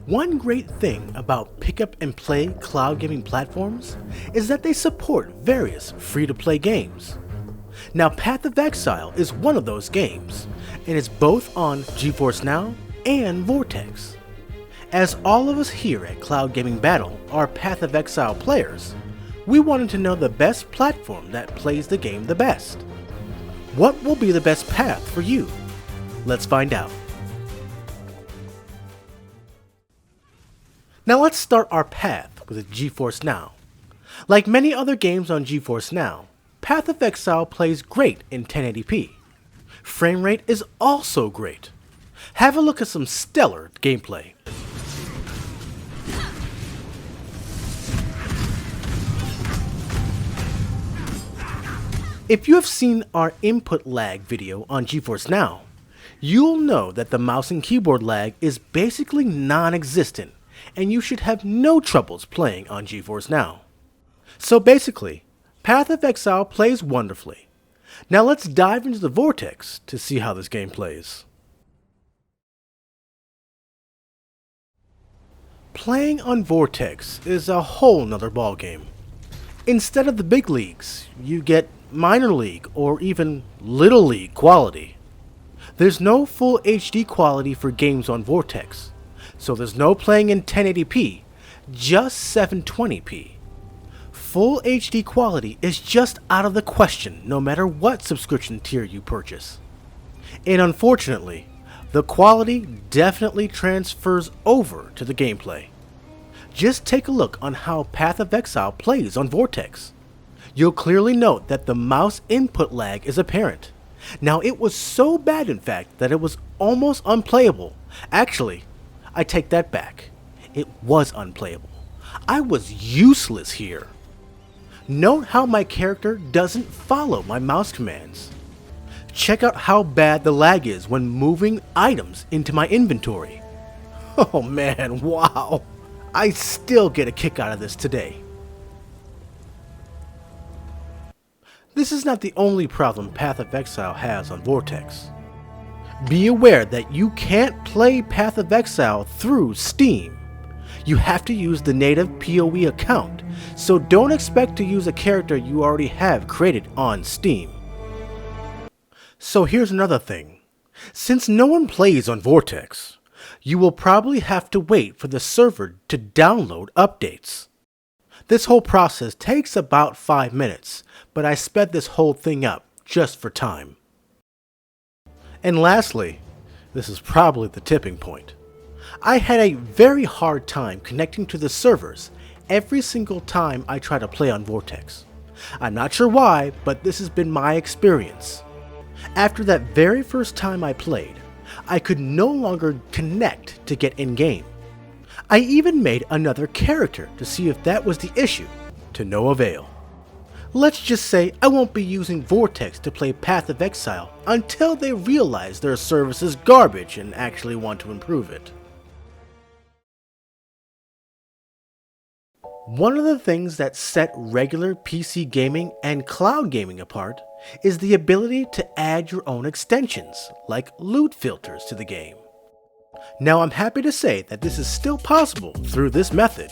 One great thing about pick-up and play cloud gaming platforms is that they support various free-to-play games. Now, Path of Exile is one of those games, and it's both on GeForce Now and Vortex. As all of us here at Cloud Gaming Battle are Path of Exile players, we wanted to know the best platform that plays the game the best. What will be the best path for you? Let's find out. Now let's start our path with GeForce Now. Like many other games on GeForce Now, Path of Exile plays great in 1080p. Frame rate is also great. Have a look at some stellar gameplay. If you have seen our input lag video on GeForce Now, you'll know that the mouse and keyboard lag is basically non-existent, and you should have no troubles playing on GeForce Now. So basically, Path of Exile plays wonderfully. Now let's dive into the Vortex to see how this game plays. Playing on Vortex is a whole nother ballgame. Instead of the big leagues, you get minor league or even little league quality. There's no full HD quality for games on Vortex, so there's no playing in 1080p, just 720p. Full HD quality is just out of the question no matter what subscription tier you purchase. And unfortunately, the quality definitely transfers over to the gameplay. Just take a look on how Path of Exile plays on Vortex. You'll clearly note that the mouse input lag is apparent. Now, it was so bad in fact that it was almost unplayable. Actually, I take that back. It was unplayable. I was useless here. Note how my character doesn't follow my mouse commands. Check out how bad the lag is when moving items into my inventory. Oh man, wow. I still get a kick out of this today. This is not the only problem Path of Exile has on Vortex. Be aware that you can't play Path of Exile through Steam. You have to use the native PoE account, so don't expect to use a character you already have created on Steam. So here's another thing. Since no one plays on Vortex, you will probably have to wait for the server to download updates. This whole process takes about 5 minutes, but I sped this whole thing up just for time. And lastly, this is probably the tipping point. I had a very hard time connecting to the servers every single time I try to play on Vortex. I'm not sure why, but this has been my experience. After that very first time I played, I could no longer connect to get in-game. I even made another character to see if that was the issue, to no avail. Let's just say I won't be using Vortex to play Path of Exile until they realize their service is garbage and actually want to improve it. One of the things that set regular PC gaming and cloud gaming apart is the ability to add your own extensions, like loot filters, to the game. Now, I'm happy to say that this is still possible through this method.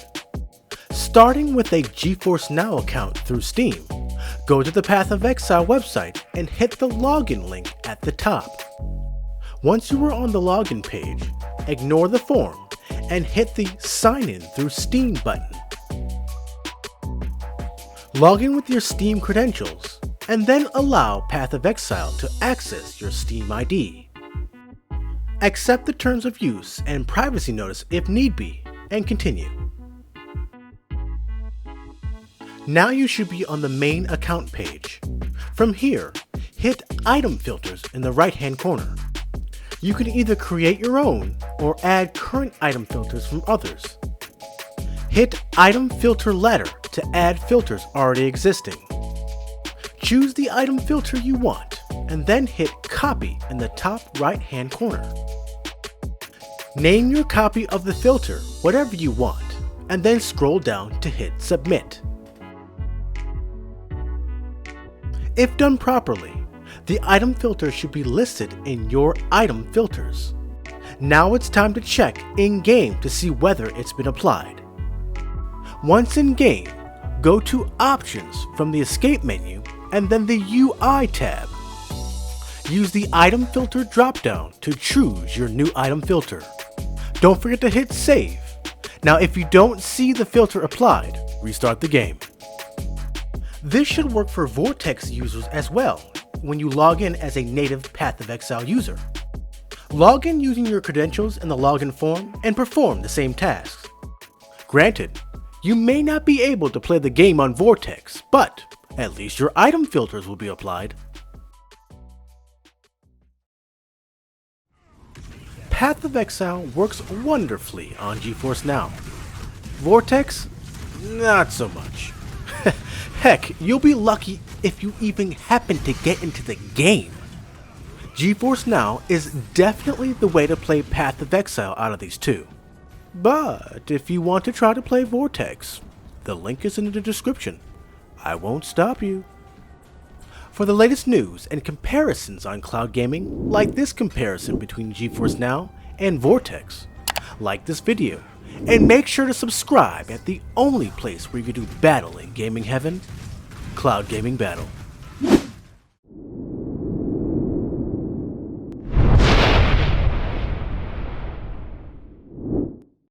Starting with a GeForce Now account through Steam, go to the Path of Exile website and hit the login link at the top. Once you are on the login page, ignore the form and hit the Sign In through Steam button. Log in with your Steam credentials and then allow Path of Exile to access your Steam ID. Accept the terms of use and privacy notice if need be, and continue. Now you should be on the main account page. From here, hit Item Filters in the right-hand corner. You can either create your own or add current item filters from others. Hit Item Filter Ladder to add filters already existing. Choose the item filter you want, and then hit Copy in the top right-hand corner. Name your copy of the filter whatever you want, and then scroll down to hit Submit. If done properly, the item filter should be listed in your item filters. Now it's time to check in-game to see whether it's been applied. Once in-game, go to Options from the Escape menu and then the UI tab. Use the Item Filter dropdown to choose your new item filter. Don't forget to hit Save. Now if you don't see the filter applied, restart the game. This should work for Vortex users as well when you log in as a native Path of Exile user. Log in using your credentials in the login form and perform the same tasks. Granted, you may not be able to play the game on Vortex, but at least your item filters will be applied. Path of Exile works wonderfully on GeForce Now. Vortex? Not so much. Heck, you'll be lucky if you even happen to get into the game. GeForce Now is definitely the way to play Path of Exile out of these two. But if you want to try to play Vortex, the link is in the description. I won't stop you. For the latest news and comparisons on cloud gaming, like this comparison between GeForce Now and Vortex, like this video, and make sure to subscribe at the only place where you can do battle in gaming heaven, Cloud Gaming Battle.